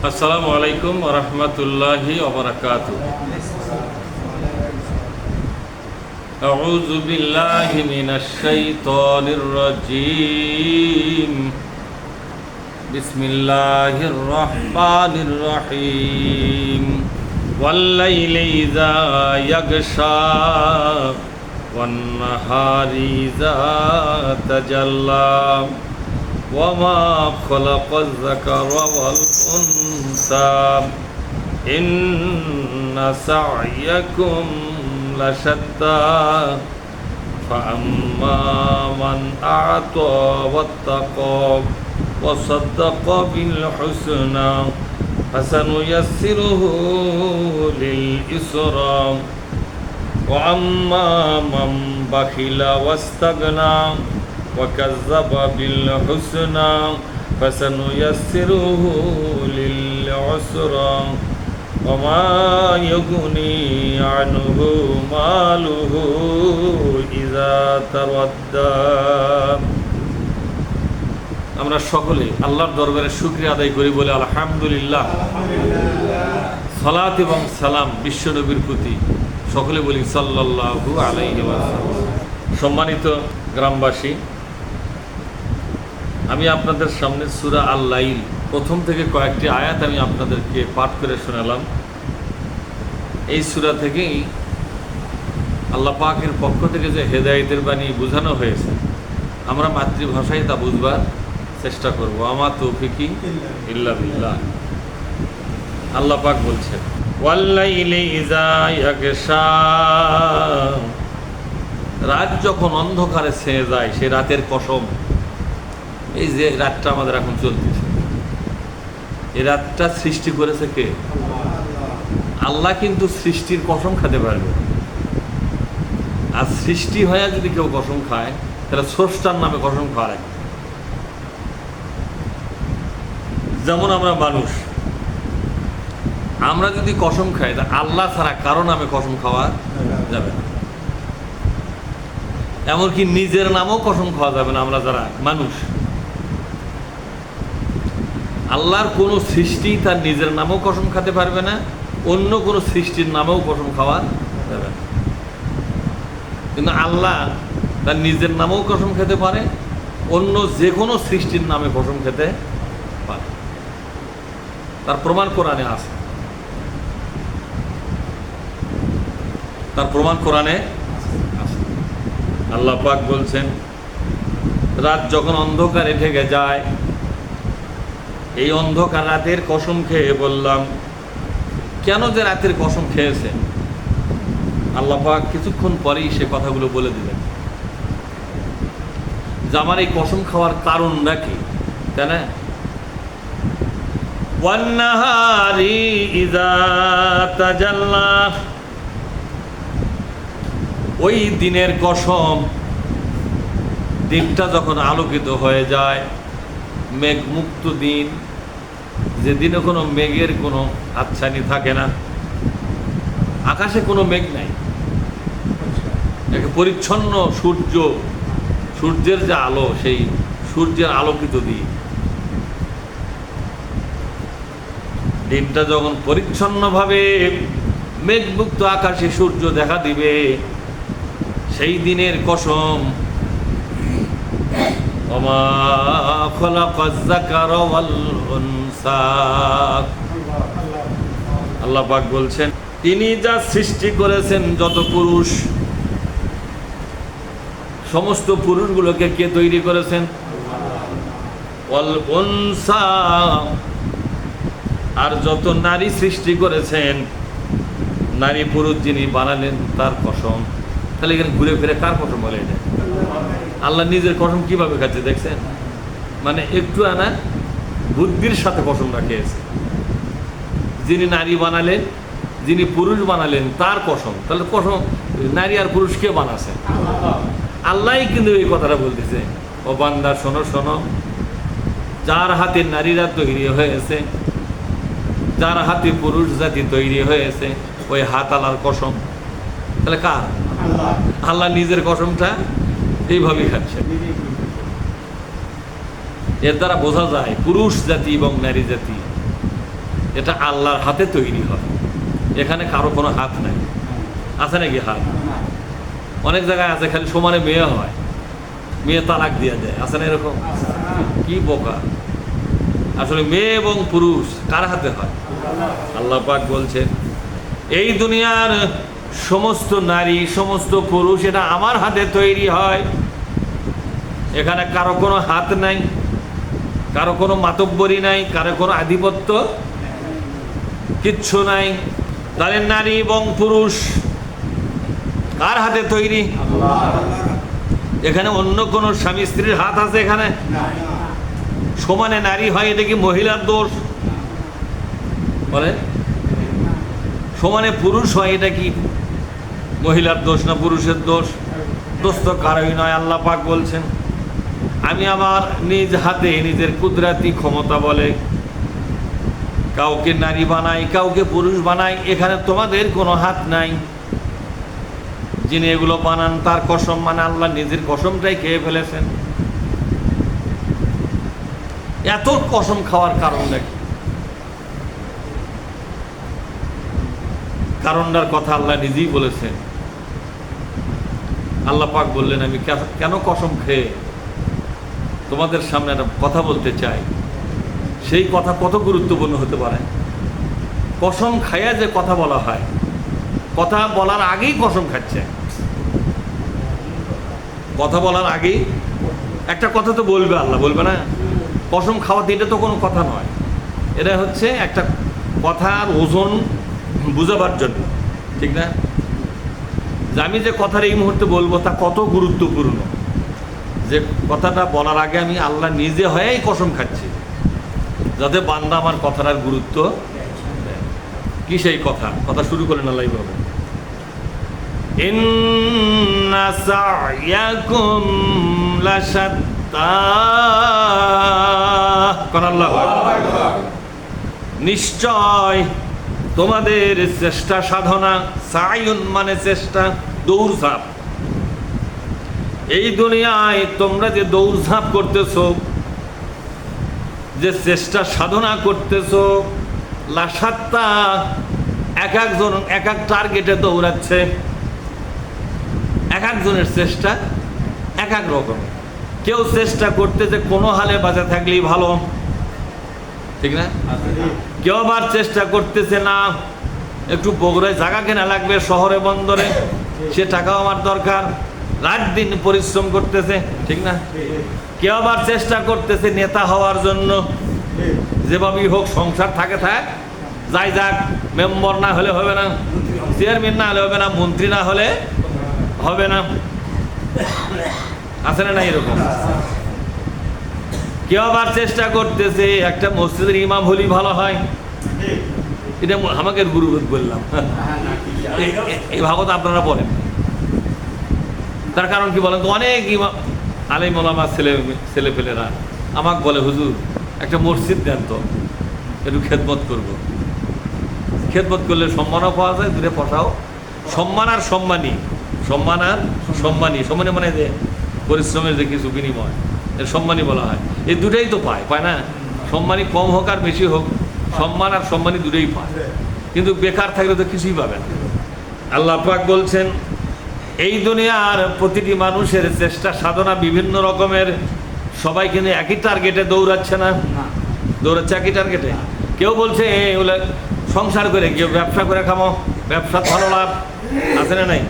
আসসালামু আলাইকুম ওয়া রাহমাতুল্লাহি ওয়া বারাকাতুহু। আউযু বিল্লাহি মিনাশ শাইতানির রাজীম। বিসমিল্লাহির রাহমানির রহিম। ওয়াল লাইলি ইযা ইয়াগশা ওয়ান নাহারি ইযা তাজাল্লা وما خلق الذكر والأنثى إن سعيكم لشتى فأما من أعطى واتقى وصدق بالحسنى فسنيسره لليسرى وأما من بخل واستغنى وكذب بالحسنى فسنيسره للعسرى وما يغني عنه ماله إذا تردى। আমরা সকলে আল্লাহর দরবারে শুকরিয়া আদায় করি বলে আলহামদুলিল্লাহ। সালাত এবং সালাম বিশ্ব নবীর প্রতি সকলে বলি সাল্লাল্লাহু আলাইহি ওয়াসাল্লাম। সম্মানিত গ্রামবাসী, আমি আপনাদের সামনে সূরা আল-লাইল প্রথম থেকে কয়েকটি আয়াত আমি আপনাদেরকে পাঠ করে শোনালাম। এই সূরা থেকেই আল্লাহ পাকের পক্ষ থেকে যে হেদায়েতের বাণী বোঝানো হয়েছে, আমরা মাতৃভাষায় তা বুঝবার চেষ্টা করব। আমা তৌফিকি ইল্লা বিল্লাহ। আল্লাহ পাক বলছেন, ওয়াল লাইলি ইযা ইয়াগশা, রাত যখন অন্ধকারে ছেয়ে যায়, সে রাতের কসম। এই যে রাতটা আমাদের এখন চলতেছে, এই রাতটা সৃষ্টি করেছে কে? আল্লাহ। কিন্তু সৃষ্টির কসম খেতে পারবে। আর সৃষ্টি হয়ে যদি কেউ কসম খায়, তাহলে স্রষ্টার নামে কসম খাওয়া লাগে। যেমন আমরা মানুষ, আমরা যদি কসম খাই, তা আল্লাহ ছাড়া কারো নামে কসম খাওয়া যাবে না। এমনকি নিজের নামও কসম খাওয়া যাবে না। আমরা যারা মানুষ, আল্লাহর কোনো সৃষ্টি তার নিজের নামেও কসম খেতে পারবে না, অন্য কোনো সৃষ্টির নামেও কসম খাওয়া যাবে না। কিন্তু আল্লাহ তার নিজের নামেও কসম খেতে পারে, অন্য যে কোনো সৃষ্টির নামে কসম খেতে পারে। তার প্রমাণ কোরআনে আছে। তার প্রমাণ কোরআনে আছে। আল্লাহ পাক বলছেন, রাত যখন অন্ধকারে ঢেকে যায়, এই অন্ধকার রাতের কসম খেয়ে বললাম। কেন যে রাতের কসম খেয়েছেন, আল্লাহ পাক কিছুক্ষণ পরেই সে কথাগুলো বলে দিলেন যে আমার এই কসম খাওয়ার কারণটা কি, তাই না? ওয়ান নাহারি ইযা তাজাল্লা, ওই দিনের কসম, দিনটা যখন আলোকিত হয়ে যায়, মেঘমুক্ত দিন, যেদিনে কোনো মেঘের কোনো আচ্ছানি থাকে না, আকাশে কোনো মেঘ নাই, পরিচ্ছন্ন সূর্য, সূর্যের যে আলো, সেই সূর্যের আলোকিত দিন, দিনটা যখন পরিচ্ছন্নভাবে মেঘমুক্ত আকাশে সূর্য দেখা দিবে, সেই দিনের কসম। ওমা খালাকাজ যাকারা ওয়াল উনসা, আল্লাহ পাক বলছেন, তিনি যা সৃষ্টি করেছেন যত পুরুষ, সমস্ত পুরুষগুলোকে কে তৈরি করেছেন? ওয়াল উনসা, আর যত নারী সৃষ্টি করেছেন, নারী পুরুষ যিনি বানালেন তার কসম। তাহলে এখানে ঘুরে ফিরে কার কসম বলে? এটা আল্লাহ নিজের কসম কিভাবে খাচ্ছে দেখছেন? মানে একটু আনা বুদ্ধির সাথে কসম রাখিয়েছে। যিনি নারী বানালেন, যিনি পুরুষ বানালেন তার কসম। তাহলে কসম নারী আর পুরুষ কে বানাছেন? আল্লাহই কিন্তু এই কথাটা বলতেছে, ও বান্দা শোনো শোনো, যার হাতে নারীরা তৈরি হয়েছে, যার হাতে পুরুষ জাতি তৈরি হয়েছে, ওই হাত আল্লাহর কসম। তাহলে কার? আল্লাহ নিজের কসমটা এইভাবেই খাচ্ছে। এর দ্বারা বোঝা যায় পুরুষ জাতি এবং নারী জাতি এটা আল্লাহর হাতে তৈরি হয়, এখানে কারো কোনো হাত নাই। আছে নাকি হাত? অনেক জায়গায় আছে খালি সমানে মেয়ে হয়, মেয়ে তালাক দিয়ে দেয়, আছে না এরকম? কি বোকা! আসলে মেয়ে এবং পুরুষ কার হাতে হয়? আল্লাহ পাক বলছেন এই দুনিয়ার সমস্ত নারী সমস্ত পুরুষ এটা আমার হাতে তৈরি হয়, এখানে কারো কোনো হাত নাই, কারো কোনো মাতব্বরি নাই, কারো কোনো আধিপত্য কিচ্ছু নাই। তাহলে নারী এবং পুরুষ কার হাতে তৈরি? এখানে অন্য কোনো স্বামী স্ত্রীর হাত আছে? এখানে সমানে নারী হয়, এটা কি মহিলার দোষ? বলে সমানে পুরুষ হয়, এটা কি মহিলার দোষ না পুরুষের দোষ? দোষ তো কারোই নয়। আল্লাহ পাক বলছেন আমি আমার নিজ হাতে নিজের কুদরতি ক্ষমতা বলে কাউকে নারী বানাই, কাউকে পুরুষ বানাই, এখানে তোমাদের কোনো হাত নাই। যিনি এগুলো বানান তার কসম, মানে আল্লাহ নিজের কসমটাই খেয়ে ফেলেছেন। এত কসম খাওয়ার কারণ নাকি? কারণটার কথা আল্লাহ নিজেই বলেছেন। আল্লাহ পাক বললেন আমি কেন কসম খেয়ে তোমাদের সামনে একটা কথা বলতে চাই। সেই কথা কত গুরুত্বপূর্ণ হতে পারে। কসম খাইয়া যে কথা বলা হয়, কথা বলার আগেই কসম খাচ্ছে। কথা বলার আগেই একটা কথা তো বলবে, আল্লাহ বলবে না? কসম খাওয়াতে এটা তো কোনো কথা নয়, এটা হচ্ছে একটা কথার ওজন বুঝাবার জন্য, ঠিক না? যে আমি যে কথার এই মুহূর্তে বলবো তা কত গুরুত্বপূর্ণ, যে কথাটা বলার আগে আমি আল্লাহ নিজে হয়েই কসম খাচ্ছি যাতে বান্দা আমার কথাটার গুরুত্ব কি। সেই কথা শুরু করলেন আল্লাহ বলবেন ইন্না সা'য়াকুম লাশাত্তা, কোন আল্লাহ নিশ্চয় তোমাদের চেষ্টা সাধনা, সায়ুন মানে চেষ্টা, দৌড়ঝাঁপ। এই দুনিয়ায় তোমরা যে দৌড়ঝাঁপ করতেছো, যে চেষ্টা সাধনা করতেছো, লাশাত্তা এক একজন এক এক টার্গেটে দৌড়াচ্ছে, এক একজনের চেষ্টা এক এক রকম। কেউ চেষ্টা করতেছে কোনো হালে বাঁচা থাকলেই ভালো, ঠিক না? কেউ আবার চেষ্টা করতেছে না একটু বগুড়ায় জায়গা কেনা লাগবে শহরে বন্দরে, সে টাকাও আমার দরকার, রাত দিন পরিশ্রম করতেছে, ঠিক না? কেউ আবার চেষ্টা করতেছে নেতা হওয়ার জন্য, যেভাবেই হোক সংসার থাকে থাক, যাই যাক, মেম্বার না হলে হবে না, চেয়ারম্যান না হলে হবে না, মন্ত্রী না হলে হবে না, আছে না এরকম? কেউ আবার চেষ্টা করতেছে একটা মসজিদের ইমাম হলেই ভালো হয়। এটা আমাকে গুরু বললাম, এই ভাবত আপনারা বলেন। তার কারণ কি বলেন তো, অনেক ইমাম আলিম ওলামা ছেলেপেলেরা আমাকে বলে হুজুর একটা মসজিদ দেন তো, একটু খেদমত করব। খেদমত করলে সম্মানও পাওয়া যায়, দূরে পয়সাও। সম্মান আর সম্মানী, সম্মান আর সম্মানী, সম্মানী মানে যে পরিশ্রমের যে কিছু বিনিময়, এর সম্মানী বলা হয়। এই দুটাই তো পায় না? সম্মানী কম হোক আর বেশি হোক, সম্মান আর সম্মানী দুটোই পায়। কিন্তু বেকার থাকলে তো কিছুই পাবে না। আল্লাহ পাক বলছেন এই দুনিয়ার প্রতিটি মানুষের চেষ্টা সাধনা বিভিন্ন রকমের, সবাই কিন্তু একই টার্গেটে দৌড়াচ্ছে না, দৌড়াচ্ছে একই টার্গেটে। কেউ বলছে এগুলো সংসার করে, কেউ ব্যবসা করে খামো, ব্যবসা ভালো লাভ আছে না নাই?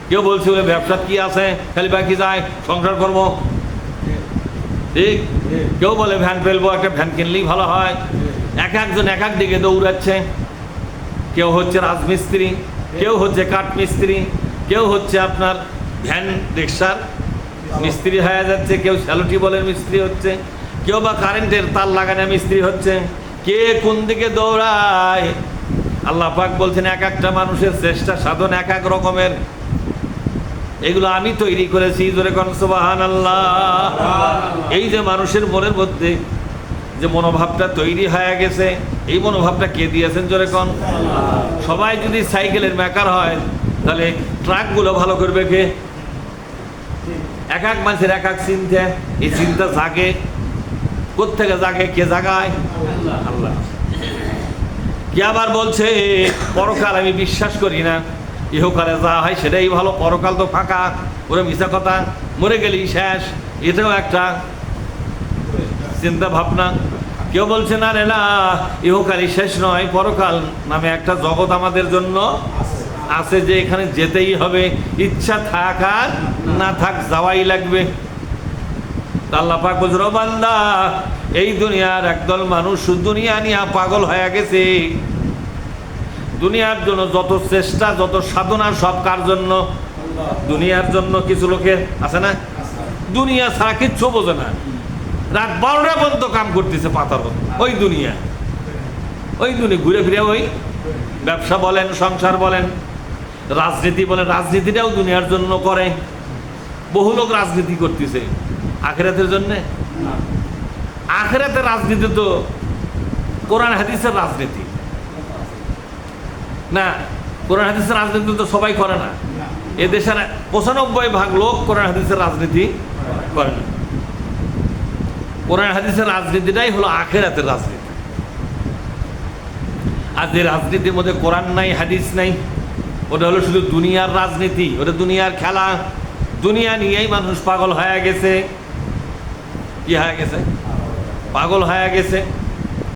কেউ বলছে ওই ব্যবসা কি আছে, খালি বাকি যায় সংসার করবো, ঠিক? কেউ বলে ভ্যান ফেলবো, একটা ভ্যান কিনলেই ভালো হয়। এক একজন এক এক দিকে দৌড়াচ্ছে। কেউ হচ্ছে রাজমিস্ত্রি, কেউ হচ্ছে কাঠমিস্ত্রি, কেউ হচ্ছে আপনার ভ্যান রিক্সার মিস্ত্রি হয়ে যাচ্ছে, কেউ স্যালুটি বলের মিস্ত্রি হচ্ছে, কেউ বা কারেন্টের তার লাগানো মিস্ত্রি হচ্ছে। কে কোন দিকে দৌড়ায়? আল্লাহ পাক বলছেন এক একটা মানুষের চেষ্টা সাধন এক এক রকমের। এগুলো আমি তৈরি করেছি, জোরে কোন সুবহানাল্লাহ। এই যে মানুষের মনের মধ্যে যে মনোভাবটা তৈরি হয়ে গেছে, এই মনোভাবটা কে দিয়েছেন জোরে কোন? সবাই যদি সাইকেলের মেকার হয় তাহলে ট্রাকগুলো ভালো করবে কে? এক এক মানুষের এক এক চিন্তা, এই চিন্তা জাগে কোত্থেকে জাগে? কে জাগায়? আল্লাহ। কি আবার বলছে পরকাল আমি বিশ্বাস করি না, ইহকালে যা হয় সেটাই ভালো, পরকাল তো ফাঁকা, ওরা মিশা কথা, মরে গেলেই শেষ। এটাও একটা চিন্তা ভাবনা। কেউ বলছে না রে না, ইহকালই শেষ নয়, পরকাল নামে একটা জগৎ আমাদের জন্য আছে, যে এখানে যেতেই হবে, ইচ্ছা থাক আর না থাক যাওয়াই লাগবে। আল্লাহ পাক বলছে, ও বান্দা, এই দুনিয়ার একদল মানুষ দুনিয়া নিয়ে পাগল হয়ে গেছে। দুনিয়ার জন্য যত চেষ্টা, যত সাধনা, সব কার জন্য? দুনিয়ার জন্য। কিছু লোকের আছে না, দুনিয়া ছাড়া কিচ্ছু বোঝে না, রাত 12টা পর্যন্ত কাম করতেছে পাতার মতো, ওই দুনিয়া ঘুরে ফিরে ওই ব্যবসা বলেন, সংসার বলেন, রাজনীতি বলেন, রাজনীতিটাও দুনিয়ার জন্য করে। বহু লোক রাজনীতি করতেছে আখিরাতের জন্যে। আখিরাতের রাজনীতি তো কোরআন হাদিসের রাজনীতি না, কোরআন হাদিসের রাজনীতি তো সবাই করে না। এদেশের 95% লোক কোরআন হাদিসের রাজনীতি করে না। কোরআন হাদিসের রাজনীতিটাই হলো আখিরাতের রাজনীতি। আর যে রাজনীতির মধ্যে কোরআন নাই, হাদিস নাই, ওটা হলো শুধু দুনিয়ার রাজনীতি, ওটা দুনিয়ার খেলা। দুনিয়া নিয়েই মানুষ পাগল হয়ে গেছে। কি হয়ে গেছে? পাগল হয়ে গেছে।